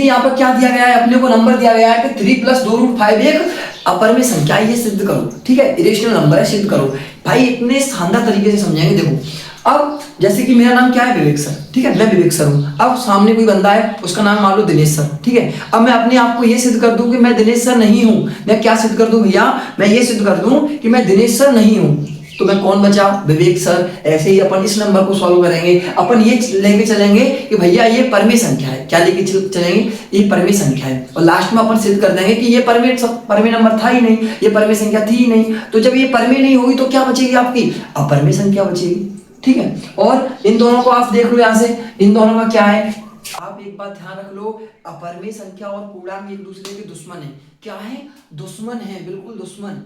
कि यहाँ पर क्या दिया गया है, अपने को नंबर दिया गया है कि 3 + 2√5 एक अपर में संख्या है, ये सिद्ध करो। ठीक है, इरेशनल नंबर है, सिद्ध करो। भाई इतने शानदार तरीके से समझाएंगे। देखो अब जैसे कि मेरा नाम क्या है, विवेक सर। ठीक है, मैं विवेक सर हूँ। अब सामने कोई बंदा है, उसका नाम मान लो दिनेश सर। ठीक है, अब मैं अपने आप को ये सिद्ध कर दूं कि मैं दिनेश सर नहीं हूँ। मैं क्या सिद्ध कर दूं भैया, मैं ये सिद्ध कर दूं कि मैं दिनेश सर नहीं हूँ। तो मैं कौन बचा, विवेक सर। ऐसे ही अपन इस नंबर को सॉल्व करेंगे। अपन ये लेके चलेंगे कि भैया ये परमेय संख्या है। क्या लेके चलेंगे, ये परमेय संख्या है। और लास्ट में अपन सिद्ध कर देंगे कि ये परमेय नंबर था ही नहीं, ये परमेय संख्या थी ही नहीं। तो जब ये परमेय नहीं होगी तो क्या बचेगी आपकी, अपरमेय संख्या बचेगी। ठीक है, और इन दोनों को आप देख लो यहाँ से, इन दोनों का क्या है, आप एक बात ध्यान रख लो, अपरमेय संख्या और पूर्णांक एक दूसरे के दुश्मन है। क्या है, दुश्मन है, बिल्कुल दुश्मन।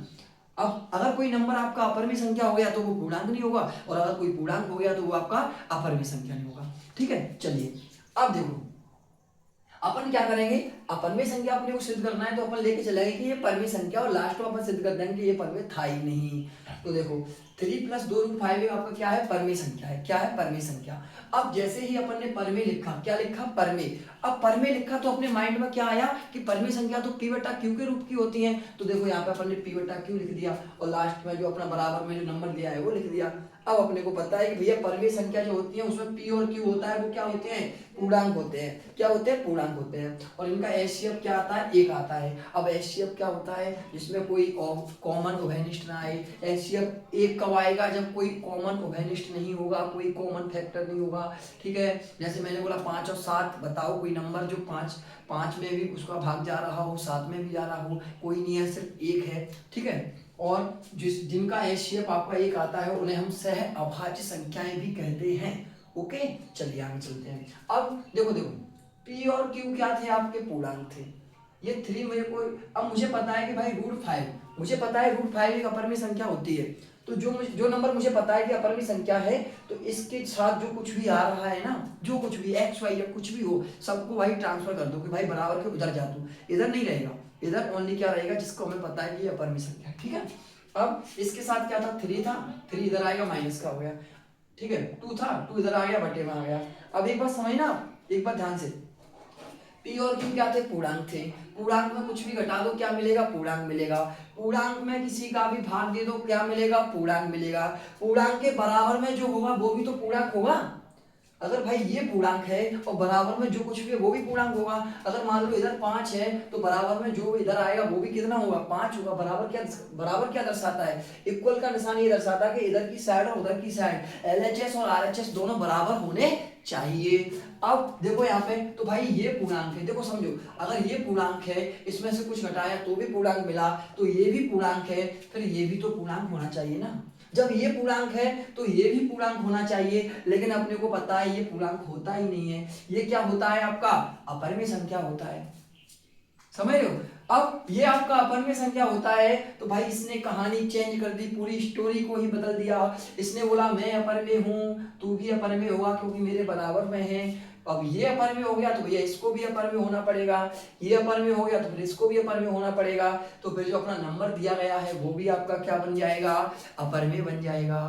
अब अगर कोई नंबर आपका अपरमेय संख्या हो गया तो वो पूर्णांक नहीं होगा, और अगर कोई पूर्णांक हो गया तो वो आपका अपरमेय संख्या नहीं होगा। ठीक है, चलिए अब देखो अपन क्या करेंगे, अपरमेय संख्या अपने को सिद्ध करना है तो अपन लेके चलेंगे कि ये परमेय संख्या, और लास्ट में अपन सिद्ध कर देंगे कि ये परमेय था ही नहीं। तो देखो 3 + 2√5 आपका क्या है, परमेय संख्या है। क्या है, परमेय संख्या। अब जैसे ही अपन ने परमेय लिखा, क्या लिखा, परमेय। अब परमेय लिखा तो अपने माइंड में क्या आया कि परमेय संख्या तो P/Q के रूप की होती है। तो देखो यहाँ पे अपन ने P/Q लिख दिया, और लास्ट में जो अपना बराबर में जो नंबर दिया है वो लिख दिया। अब अपने को पता है कि भैया परमेय संख्या जो होती है उसमें P और Q होता है, वो क्या होते हैं, पूर्णांक होते हैं। क्या होते हैं, पूर्णांक होते हैं। और इनका HCF क्या आता है, 1 आता है। अब HCF क्या होता है, जिसमें कोई कॉमन उभयनिष्ठ ना आए। HCF 1 कब आएगा, जब कोई कॉमन उभयनिष्ठ नहीं होगा, कोई कॉमन फैक्टर नहीं होगा। ठीक है, जैसे मैंने बोला 5 और 7, बताओ कोई नंबर जो 5 में भी उसका भाग जा रहा हो, 7 में भी जा रहा हो, कोई नहीं है, सिर्फ 1 है। ठीक है, और जिनका HCF आपका 1 आता है उन्हें हम सह अभाज्य संख्याएं भी कहते हैं। ओके, चलिए आगे चलते हैं। अब देखो P और Q क्या थे, आपके पूर्णांक थे। ये 3 मेरे को, अब मुझे पता है कि भाई √5, मुझे पता है √5 एक अपरमेय संख्या होती है। तो जो नंबर मुझे पता है कि अपरमेय संख्या है, तो इसके साथ जो कुछ भी आ रहा है ना, जो कुछ भी x y या कुछ भी हो, सबको भाई ट्रांसफर कर दो कि भाई बराबर के उधर जा तू, इधर नहीं रहेगा। इधर ओनली क्या रहेगा, जिसको हमें पता है कि ये अपरमेय संख्या है। ठीक है, अब इसके साथ क्या था, 3 था, 3 इधर आएगा, माइनस का हो गया। ठीक है, 2 था, 2 इधर आ गया, बटे में आ गया। अब एक बात समझना, एक बात ध्यान से, P और Q क्या थे, पूर्णांक थे। पूर्णांक में कुछ भी घटा दो, क्या मिलेगा, पूर्णांक मिलेगा। पूर्णांक में किसी का भी भाग दे दो, क्या मिलेगा, पूर्णांक मिलेगा। पूर्णांक के बराबर में जो होगा वो भी तो पूर्णांक होगा। अगर भाई ये पूर्णांक है और बराबर में जो कुछ भी है वो भी पूर्णांक होगा। अगर मान लो इधर 5 है तो बराबर में जो इधर आएगा वो भी कितना होगा, 5 होगा। बराबर क्या दर्शाता है, इक्वल का निशान ये दर्शाता है कि इधर की साइड और उधर की साइड LHS और RHS दोनों बराबर होने चाहिए। अब देखो यहाँ पे, तो भाई ये पूर्णांक है, देखो समझो, अगर ये पूर्णांक है, इसमें से कुछ घटाया तो भी पूर्णांक मिला, तो ये भी पूर्णांक है, फिर ये भी तो पूर्णांक होना चाहिए ना। जब ये पूर्णांक है तो ये भी पूर्णांक होना चाहिए, लेकिन अपने को पता है ये पूर्णांक होता ही नहीं है। ये क्या होता है, आपका अपरमेय संख्या होता है। समझ रहे हो, अब ये आपका अपरमेय संख्या होता है, तो भाई इसने कहानी चेंज कर दी, पूरी स्टोरी को ही बदल दिया। इसने बोला मैं अपरमेय हूं, तू भी अपरमेय होगा क्योंकि मेरे बराबर में है। अब ये अपरमेय हो गया तो भैया इसको भी अपरमेय होना पड़ेगा, ये अपरमेय हो गया तो फिर इसको भी अपरमेय होना पड़ेगा। तो फिर जो अपना नंबर दिया गया है वो भी आपका क्या बन जाएगा, अपरमेय बन जाएगा।